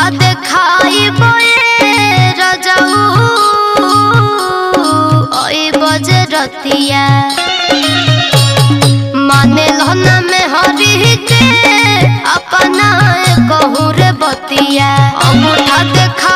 अंगूठा देखाई रजाऊ ओई बजे रतिया माने लहना में हरी के अपना कहूँ रे बतिया अंगूठा देखा